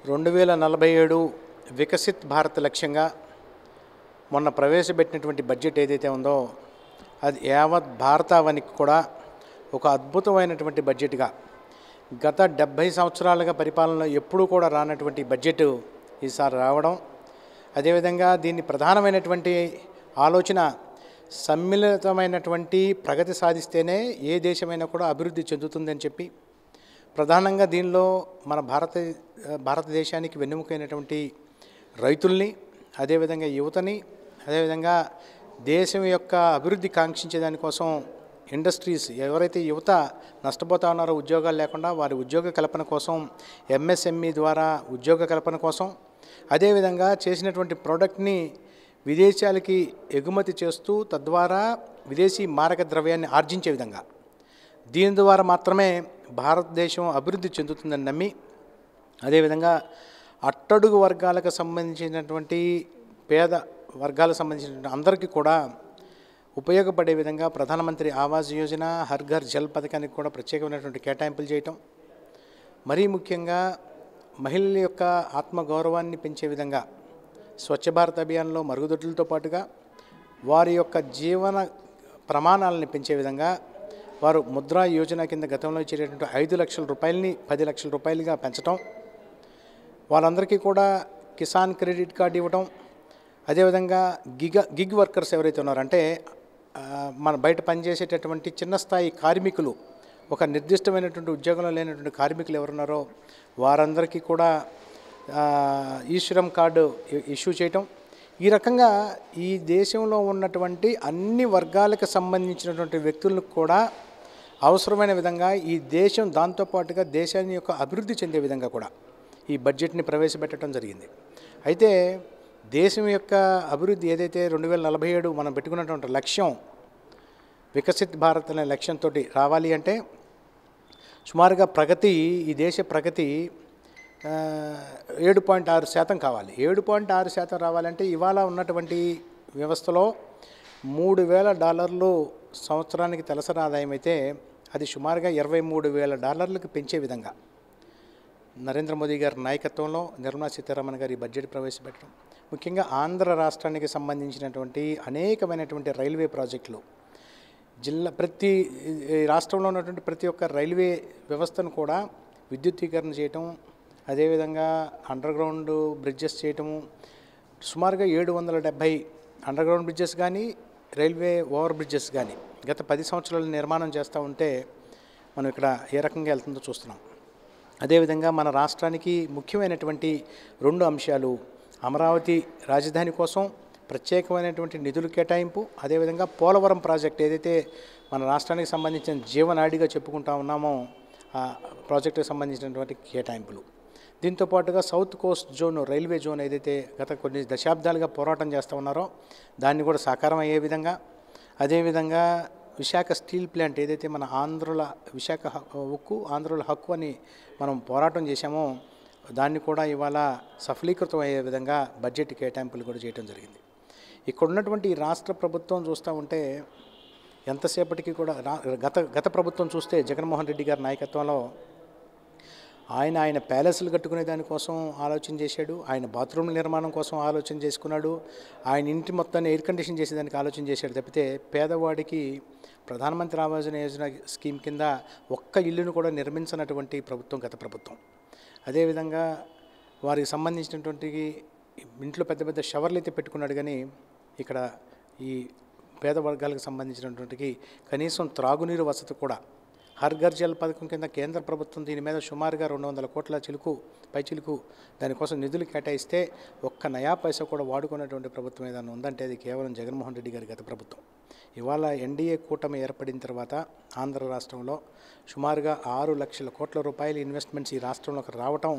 2047 వికసిత్ భారత్ లక్ష్యంగా మొన్న ప్రవేశపెట్టినటువంటి బడ్జెట్ ఏదైతే ఉందో అది యావత్ భారతావనికి కూడా ఒక అద్భుతమైనటువంటి బడ్జెట్గా గత 70 సంవత్సరాలుగా పరిపాలనలో ఎప్పుడూ కూడా రానటువంటి బడ్జెట్ ఈసారి రావడం, అదేవిధంగా దీన్ని ప్రధానమైనటువంటి ఆలోచన సమ్మిళితమైనటువంటి ప్రగతి సాధిస్తేనే ఏ దేశమైనా కూడా అభివృద్ధి చెందుతుందని చెప్పి ప్రధానంగా దీనిలో మన భారతదేశానికి వెన్నెముకైనటువంటి రైతుల్ని, అదేవిధంగా యువతని, అదేవిధంగా దేశం యొక్క అభివృద్ధి కాంక్షించే దానికోసం ఇండస్ట్రీస్ ఎవరైతే యువత నష్టపోతా ఉన్నారో ఉద్యోగాలు లేకుండా వారి ఉద్యోగ కల్పన కోసం ఎంఎస్ఎంఈ ద్వారా ఉద్యోగ కల్పన కోసం, అదేవిధంగా చేసినటువంటి ప్రోడక్ట్ని విదేశాలకి ఎగుమతి చేస్తూ తద్వారా విదేశీ మారక ద్రవ్యాన్ని ఆర్జించే విధంగా దీని ద్వారా మాత్రమే భారతదేశం అభివృద్ధి చెందుతుందని నమ్మి, అదేవిధంగా అట్టడుగు వర్గాలకు సంబంధించినటువంటి పేద వర్గాలకు సంబంధించినటువంటి అందరికీ కూడా ఉపయోగపడే విధంగా ప్రధానమంత్రి ఆవాస్ యోజన, హర్ ఘర్ జల్ పథకానికి కూడా ప్రత్యేకమైనటువంటి కేటాయింపులు చేయటం, మరీ ముఖ్యంగా మహిళల యొక్క ఆత్మగౌరవాన్ని పెంచే విధంగా స్వచ్ఛ భారత్ అభియాన్లో మరుగుదొడ్లతో పాటుగా వారి యొక్క జీవన ప్రమాణాలను పెంచే విధంగా వారు ముద్రా యోజన కింద గతంలో ఇచ్చేటటువంటి 5 లక్షల రూపాయలని 10 లక్షల రూపాయలుగా పెంచడం, వాళ్ళందరికీ కూడా కిసాన్ క్రెడిట్ కార్డు ఇవ్వడం, అదేవిధంగా గిగ్ వర్కర్స్ ఎవరైతే ఉన్నారో అంటే మన బయట పనిచేసేటటువంటి చిన్న స్థాయి కార్మికులు, ఒక నిర్దిష్టమైనటువంటి ఉద్యోగంలో లేనటువంటి కార్మికులు ఎవరున్నారో వారందరికీ కూడా ఈశ్వరం కార్డు ఇష్యూ చేయటం, ఈ రకంగా ఈ దేశంలో ఉన్నటువంటి అన్ని వర్గాలకు సంబంధించినటువంటి వ్యక్తులకు కూడా అవసరమైన విధంగా ఈ దేశం దాంతోపాటుగా దేశాన్ని యొక్క అభివృద్ధి చెందే విధంగా కూడా ఈ బడ్జెట్ని ప్రవేశపెట్టడం జరిగింది. అయితే దేశం యొక్క అభివృద్ధి ఏదైతే 2047 మనం పెట్టుకున్నటువంటి లక్ష్యం వికసిత్ భారత్ అనే లక్ష్యంతో రావాలి అంటే సుమారుగా ప్రగతి, ఈ దేశ ప్రగతి 7.6% కావాలి. 7.6% రావాలంటే ఇవాళ ఉన్నటువంటి వ్యవస్థలో $3,000 సంవత్సరానికి తలసరి ఆదాయం అయితే అది సుమారుగా $23,000 పెంచే విధంగా నరేంద్ర మోదీ గారి నాయకత్వంలో నిర్మలా సీతారామన్ గారి బడ్జెట్ ప్రవేశపెట్టడం, ముఖ్యంగా ఆంధ్ర రాష్ట్రానికి సంబంధించినటువంటి అనేకమైనటువంటి రైల్వే ప్రాజెక్టులు, ప్రతి రాష్ట్రంలో ఉన్నటువంటి ప్రతి ఒక్క రైల్వే వ్యవస్థను కూడా విద్యుత్తీకరణ చేయటం, అదేవిధంగా అండర్గ్రౌండ్ బ్రిడ్జెస్ చేయటము, సుమారుగా 770 అండర్గ్రౌండ్ బ్రిడ్జెస్ కానీ రైల్వే ఓవర్ బ్రిడ్జెస్ కానీ గత 10 సంవత్సరాలు నిర్మాణం చేస్తూ ఉంటే మనం ఇక్కడ ఏ రకంగా వెళ్తుందో చూస్తున్నాం. అదేవిధంగా మన రాష్ట్రానికి ముఖ్యమైనటువంటి 2 అంశాలు, అమరావతి రాజధాని కోసం ప్రత్యేకమైనటువంటి నిధులు కేటాయింపు, అదేవిధంగా పోలవరం ప్రాజెక్ట్ ఏదైతే మన రాష్ట్రానికి సంబంధించిన జీవనాడిగా చెప్పుకుంటా ఉన్నామో ఆ ప్రాజెక్టుకు సంబంధించినటువంటి కేటాయింపులు, దీంతోపాటుగా south coast zone railway zone ఏదైతే గత కొన్ని దశాబ్దాలుగా పోరాటం చేస్తూ ఉన్నారో దాన్ని కూడా సాకారం అయ్యే విధంగా, అదేవిధంగా విశాఖ స్టీల్ ప్లాంట్ ఏదైతే మన ఆంధ్రుల విశాఖ ఉక్కు ఆంధ్రుల హక్కు అని మనం పోరాటం చేశామో దాన్ని కూడా ఇవాళ సఫలీకృతం అయ్యే విధంగా బడ్జెట్ కేటాయింపులు కూడా చేయడం జరిగింది. ఇక్కడ ఉన్నటువంటి రాష్ట్ర ప్రభుత్వం చూస్తూ ఉంటే ఎంతసేపటికి కూడా గత ప్రభుత్వం చూస్తే జగన్మోహన్ రెడ్డి గారి నాయకత్వంలో ఆయన ప్యాలెస్లు కట్టుకునే దానికోసం ఆలోచన చేశాడు, ఆయన బాత్రూమ్ నిర్మాణం కోసం ఆలోచన చేసుకున్నాడు, ఆయన ఇంటి మొత్తాన్ని ఎయిర్ కండిషన్ చేసేదానికి ఆలోచన చేశాడు తప్పితే పేదవాడికి ప్రధానమంత్రి ఆవాస్ యోజన స్కీమ్ కింద ఒక్క ఇల్లును కూడా నిర్మించినటువంటి ప్రభుత్వం గత ప్రభుత్వం. అదేవిధంగా వారికి సంబంధించినటువంటి ఇంట్లో పెద్ద పెద్ద షవర్లు అయితే పెట్టుకున్నాడు, కానీ ఇక్కడ ఈ పేద వర్గాలకు సంబంధించినటువంటి కనీసం త్రాగునీరు వసతి కూడా హర్ ఘర్ జల్ పథకం కింద కేంద్ర ప్రభుత్వం దీని మీద సుమారుగా 200 కోట్ల పైచిలుకు దానికోసం నిధులు కేటాయిస్తే ఒక్క నయా పైసా కూడా వాడుకున్నటువంటి ప్రభుత్వం ఏదైనా ఉందంటే అది కేవలం జగన్మోహన్ రెడ్డి గారి గత ప్రభుత్వం. ఇవాళ ఎన్డీఏ కూటమి ఏర్పడిన తర్వాత ఆంధ్ర రాష్ట్రంలో సుమారుగా 6 లక్షల కోట్ల రూపాయల ఇన్వెస్ట్మెంట్స్ ఈ రాష్ట్రంలోకి రావటం,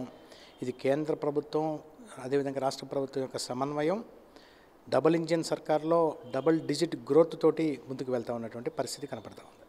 ఇది కేంద్ర ప్రభుత్వం అదేవిధంగా రాష్ట్ర ప్రభుత్వం యొక్క సమన్వయం, డబుల్ ఇంజిన్ సర్కార్లో డబుల్ డిజిట్ గ్రోత్ తోటి ముందుకు వెళ్తూ ఉన్నటువంటి పరిస్థితి కనపడతా ఉంది.